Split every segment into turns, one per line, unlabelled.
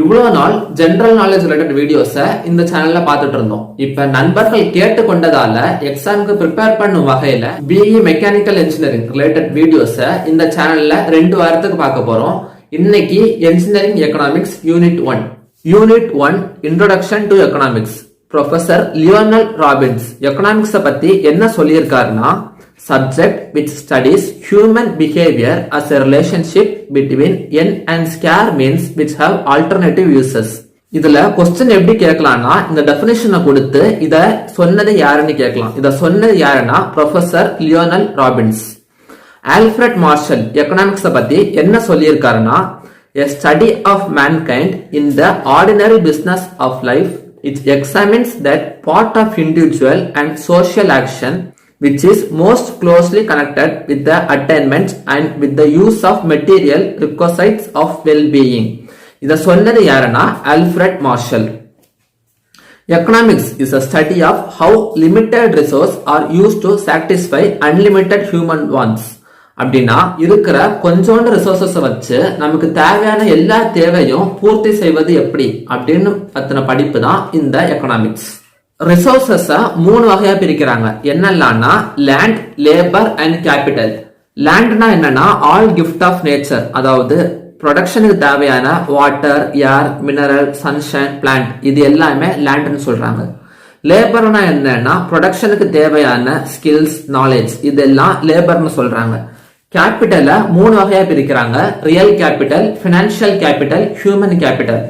இவ்வளவு நாள் general knowledge related வீடியோஸை இந்த சேனல்ல பார்த்துட்டு இருந்தோம். இப்ப நண்பர்கள் கேட்டு கொண்டதால எக்ஸாமுக்கு ப்ரிப்பேர் பண்ணும் வகையில பிஇ மெக்கானிக்கல் இன்ஜினியரிங் ரிலேட்டட் வீடியோஸை இந்த சேனல்ல 2 வாரத்துக்கு பார்க்க போறோம். இன்னைக்கு engineering economics unit 1 introduction to economics. Professor Lionel Robbins எக்கனாமிக்ஸை பத்தி என்ன சொல்லியிருக்காருன்னா, subject which studies human behavior as a relationship between n and square means which have alternative uses. இதுல क्वेश्चन எப்படி கேட்கலாம்னா, இந்த டெஃபினிஷனை கொடுத்து இத சொன்னது யாருன்னு கேட்கலாம். இத சொன்னது யாருன்னா professor Lionel Robbins. Alfred Marshall எக்கனாமிக்ஸை பத்தி என்ன சொல்லியிருக்காருன்னா, a study of mankind in the ordinary business of life it examines that part of individual and social action which is most closely connected with the attainment and with the use of material requisites of well-being. இத சொன்னது யாருன்னா Alfred Marshall. Economics is a study of how limited resources are used to satisfy unlimited human wants. அப்படின்னா இருக்கிற கொஞ்சோண்டு resources வச்சு நமக்கு தேவையான எல்லா தேவையும் பூர்த்தி செய்வது எப்படி அப்படின்னு பத்தின படிப்பு தான் இந்த எக்கனாமிக்ஸ். ரிசோர்சஸ் 3 வகையா பிரிக்கிறாங்க. என்னெல்லாம்னா லேண்ட், லேபர் அண்ட் கேபிட்டல். லேண்ட்னா என்னன்னா ஆல் கிஃப்ட் ஆஃப் நேச்சர், அதாவது ப்ரொடக்ஷனுக்கு தேவையான வாட்டர், ஏர், மினரல், சன்ஷைன், பிளான்ட், இது எல்லாமே லேண்ட்னு சொல்றாங்க. லேபர்னா என்னன்னா ப்ரொடக்ஷனுக்கு தேவையான ஸ்கில்ஸ், நாலேஜ், இதெல்லாம் லேபர்னு சொல்றாங்க. கேபிட்டல 3 வகையா பிரிக்கிறாங்க. Real capital, financial capital, human capital.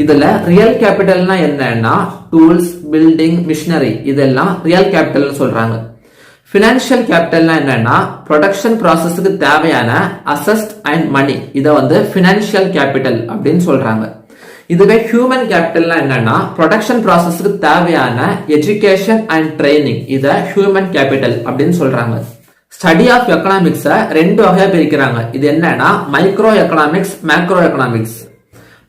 இதுல ரியல் கேபிட்டல்னா என்னன்னா டூல்ஸ், பில்டிங், மிஷினரி, இதெல்லாம் ரியல் கேபிட்டல் சொல்றாங்க. பினான்சியல் கேபிட்டல்னா என்னன்னா ப்ரொடக்ஷன் ப்ராசஸ்க்கு தேவையான அசெட்ஸ் அண்ட் மணி, இத பினான்சியல் கேபிட்டல் அப்படின்னு சொல்றாங்க. இதுவே ஹியூமன் கேபிட்டல்னா என்னன்னா ப்ரொடக்ஷன் ப்ராசஸ்க்கு தேவையான எஜுகேஷன் அண்ட் ட்ரைனிங், இத ஹியூமன் கேபிட்டல் அப்படின்னு சொல்றாங்க. ஸ்டடி ஆஃப் எக்கனாமிக்ஸ 2 வகையா பிரிக்கிறாங்க. இது என்னன்னா micro economics, macro economics.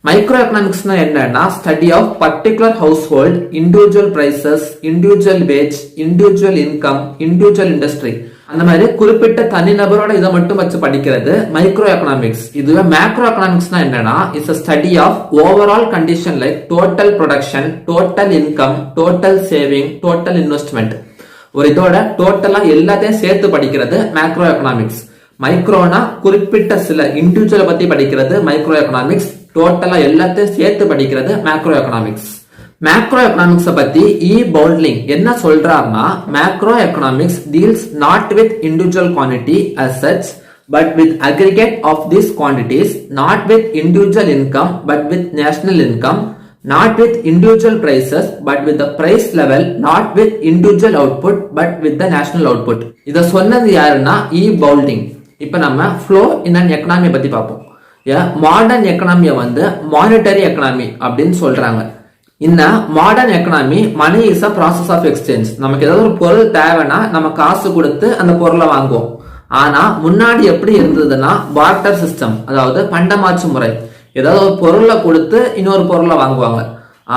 Micro எக்கனாமிக்ஸ்னா என்னன்னா study of particular household, individual prices, individual wage, individual income, individual industry, அந்த மாதிரி குறிப்பிட்ட தனிநபரோட இதை மட்டும் வச்சு படிக்கிறது மைக்ரோ எக்கனாமிக்ஸ். இதுவே மேக்ரோ எக்கனாமிக்ஸ்னா என்னன்னா it's a study of overall condition like total production, total income, total saving, total investment. ஒரு இதோட டோட்டலா எல்லாத்தையும் சேர்த்து படிக்கிறது மேக்ரோ எக்கனாமிக்ஸ். மைக்ரோனா குறிப்பிட்ட சில இண்டிவிஜுவலை பத்தி படிக்கிறது மைக்ரோ எக்கனாமிக்ஸ். டோட்டலா எல்லாத்தையும் சேர்த்து படிக்கிறது மேக்ரோ எக்கனாமிக்ஸ். மேக்ரோ எக்கனாமிக்ஸ் பத்தி பவுல்டிங் என்ன சொல்றாருன்னா, macro economics deals not with individual quantity as such but with aggregate of these quantities, not with individual income but with national income, not with individual prices but with the price level, not with individual output but with the national output. இத சொன்னது யாருன்னா பவுல்டிங். இப்ப நம்ம flow in an economy பத்தி பார்ப்போம். Modern எக்கனாமியை monetary economy அப்படின்னு சொல்றாங்க. இந்த modern economy money is a process of exchange. நமக்கு ஏதாவது ஒரு பொருள் தேவைன்னா நம்ம காசு கொடுத்து அந்த பொருளை வாங்குவோம். ஆனா முன்னாடி எப்படி இருந்ததுன்னா பார்ட்டர் சிஸ்டம், அதாவது பண்டமாற்று முறை. ஏதாவது ஒரு பொருளை கொடுத்து இன்னொரு பொருளை வாங்குவாங்க.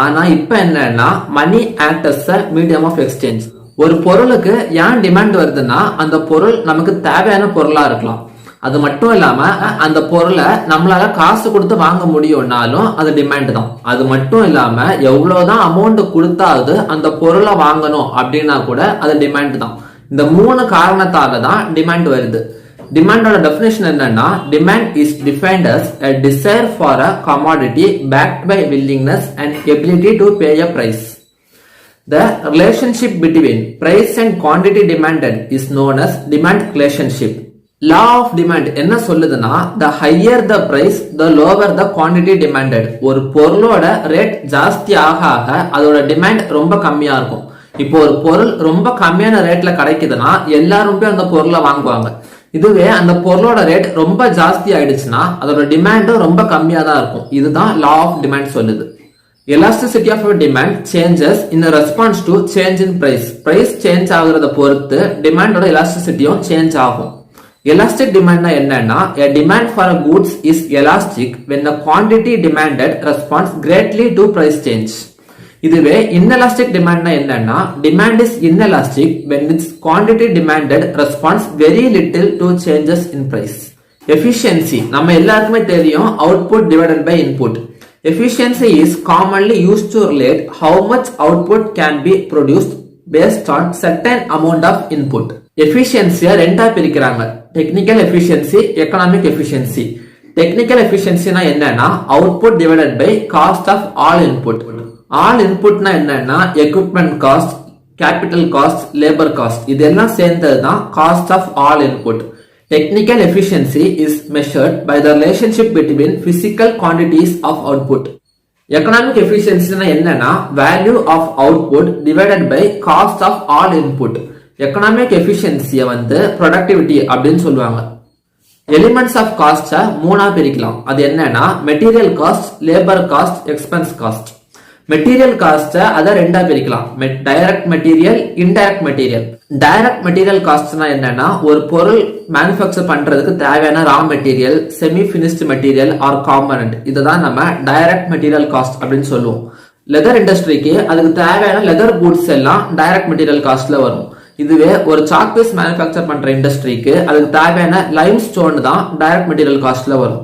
ஆனா இப்ப என்னன்னா money act as a medium of exchange. ஒரு பொருளுக்கு ஏன் டிமாண்ட் வருதுன்னா அந்த பொருள் நமக்கு தேவையான பொருளா இருக்கலாம். அது மட்டும் இல்லாம அந்த பொருளை நம்மளால காசு கொடுத்து வாங்க முடியும்னாலும் அது டிமாண்ட் தான். அது மட்டும் இல்லாம எவ்வளவுதான் அமௌண்ட் கொடுத்தாவது அந்த பொருளை வாங்கணும் அப்படின்னா கூட அது டிமாண்ட் தான். இந்த 3 காரணத்தால தான் டிமாண்ட் வருது. டிமாண்டோட டெஃபினிஷன் என்னன்னா, demand is defined as a desire for a commodity backed by willingness and ability to pay a price. The relationship between price and quantity demanded is known as demand relationship. Law of demand என்ன சொல்லுதுன்னா, the higher the price the lower the quantity demanded. ஒரு பொருளோட rate ஜாஸ்தி ஆக ஆக அதோட demand ரொம்ப கம்மியா இருக்கும். இப்போ ஒரு பொருள் ரொம்ப கம்மியான ரேட்ல கிடைக்குதுன்னா எல்லாரும் போய் அந்த பொருளை வாங்குவாங்க. இதுவே அந்த பொருளோட ரேட் ரொம்ப ஜாஸ்தி ஆயிடுச்சுன்னா அதோட டிமாண்டும் ரொம்ப கம்மியா தான் இருக்கும். இதுதான் லா ஆஃப் டிமாண்ட் சொல்லுது. Elasticity of demand changes in response to change in price. Price change ஆகுறத பொறுத்து டிமாண்டோட எலாஸ்டிசிட்டியும் சேஞ்ச் ஆகும். எலாஸ்டிக் டிமாண்ட்னா என்னன்னா, a demand for a goods is elastic when the quantity demanded responds greatly to price change. இதுவே inelastic demandனா என்னன்னா, demand is inelastic when its quantity demanded responds very little to changes in price. Efficiency நம்ம எல்லாருக்குமே தெரியும், output divided by input. Efficiency is commonly used to relate how much output can be produced based on certain amount of input. Efficiency ரெண்டா பிரிக்கிறாங்க. Technical efficiency, economic efficiency. Technical efficiency னா என்னன்னா output divided by cost of all input. All input னா என்னன்னா equipment cost, capital cost, labor cost. இதெல்லாம் சேர்ந்தது தான் cost of all input. Technical efficiency is measured by the relationship between physical quantities of output. Economic efficiency னா என்னன்னா value of output divided by cost of all input. Economic efficiency வந்து productivity அப்படின்னு சொல்லுவாங்க. Elements of cost மூணா பிரிக்கலாம். அது என்னன்னா material cost, labor cost, expense cost. Material cost அத ரெண்டா பிரிக்கலாம். Direct material, indirect material. Direct material காஸ்ட்னா என்னன்னா ஒரு பொருள் மேனுஃபேக்சர் பண்றதுக்கு தேவையான raw material, semi finished material or component, இதுதான் நம்ம டைரக்ட் மெட்டீரியல் காஸ்ட் அப்படின்னு சொல்லுவோம். லெதர் இண்டஸ்ட்ரிக்கு அதுக்கு தேவையான லெதர் கூட்ஸ் எல்லாம் டைரக்ட் மெட்டீரியல் காஸ்ட்ல வரும். இதுவே ஒரு சாக் பீஸ் மேனுஃபேக்சர் பண்ற இண்டஸ்ட்ரிக்கு அதுக்கு தேவையான லைம் ஸ்டோன் தான் டைரக்ட் மெட்டீரியல் காஸ்ட்ல வரும்.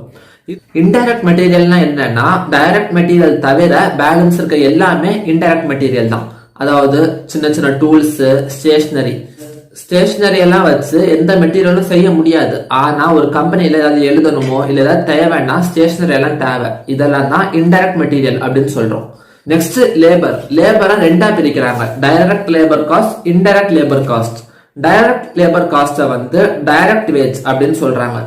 இன்டைரக்ட் மெட்டீரியல்னா என்னன்னா டைரக்ட் மெட்டீரியல் தவிர பேலன்ஸ் இருக்க எல்லாமே இன்டைரக்ட் மெட்டீரியல் தான். அதாவது சின்ன சின்ன டூல்ஸ், ஸ்டேஷனரி எல்லாம் வச்சு எந்த மெட்டீரியலும் செய்ய முடியாது. ஆனா ஒரு கம்பெனில ஏதாவது எழுதணுமோ இல்ல ஏதாவது தேவைன்னா ஸ்டேஷனரி எல்லாம் தேவை. இதெல்லாம் தான் இன்டைரக்ட் மெட்டீரியல் அப்படின்னு சொல்றோம். Next labour. லேபரை ரெண்டா பிரிக்கிறாங்க. Direct labour cost, indirect labour cost. Direct labour cost வந்து டைரக்ட் வேஜ் அப்படின்னு சொல்றாங்க.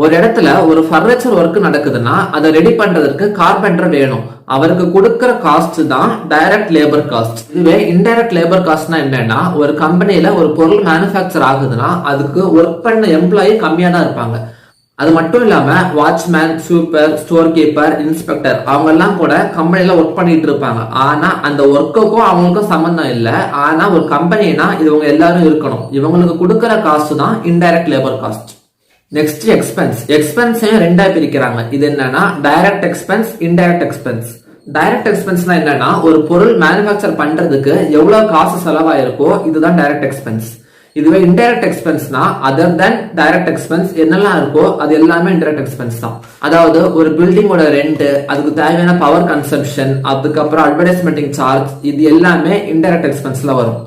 ஒரு இடத்துல ஒரு ஃபர்னிச்சர் ஒர்க் நடக்குதுன்னா அதை ரெடி பண்றதுக்கு கார்பெண்டர் வேணும். அவருக்கு கொடுக்கற காஸ்ட் தான் டைரக்ட் லேபர் காஸ்ட். இதுவே இன்டைரக்ட் லேபர் காஸ்ட்னா என்னன்னா ஒரு கம்பெனில ஒரு பொருள் மேனுஃபேக்சர் ஆகுதுன்னா அதுக்கு ஒர்க் பண்ண எம்ப்ளாயி கம்மியா தான் இருப்பாங்க. அது மட்டும் இல்லாம watchman, super, store keeper, inspector அவங்க எல்லாம் கூட கம்பெனில ஒர்க் பண்ணிட்டு இருப்பாங்க. ஆனா அந்த ஒர்க்குக்கும் அவங்களுக்கும் சம்பந்தம் இல்ல. ஆனா ஒரு கம்பெனினா இவங்க எல்லாரும் இருக்கணும். இவங்களுக்கு கொடுக்கற காஸ்ட் தான் indirect labour cost. Next expense. எக்ஸ்பென்ஸையும் ரெண்டா பிரிக்கிறாங்க. இது என்னன்னா direct expense, indirect expense. Direct எக்ஸ்பென்ஸ்னா என்னன்னா ஒரு பொருள் மேனுஃபேக்சர் பண்றதுக்கு எவ்வளவு காசு செலவாயிருக்கோ இதுதான் டைரக்ட் எக்ஸ்பென்ஸ். இதுவே இன்டைரக்ட் எக்ஸ்பென்ஸ்னா அதர் தென் டைரக்ட் எக்ஸ்பென்ஸ் என்னெல்லாம் இருக்கோ அது எல்லாமே இன்டைரக்ட் எக்ஸ்பென்ஸ் தான். அதாவது ஒரு பில்டிங்கோட ரெண்ட், அதுக்கு தேவையான பவர் கன்சம்ஷன், அதுக்கப்புறம் அட்வர்டைஸ்மெண்டிங் சார்ஜ், இது எல்லாமே இன்டைரக்ட் எக்ஸ்பென்ஸ்ல வரும்.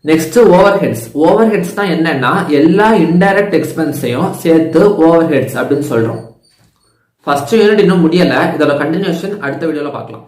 Next overheads. ஓவர்ஹெட்ஸ் தான் என்னன்னா எல்லா இன்டைரக்ட் எக்ஸ்பென்ஸையும் சேர்த்து ஓவர்ஹெட்ஸ் அப்படின்னு சொல்றோம். ஃபர்ஸ்ட் யூனிட் இன்னும் முடியல. இதோட கண்டினியூஷன் அடுத்த வீடியோல பார்க்கலாம்.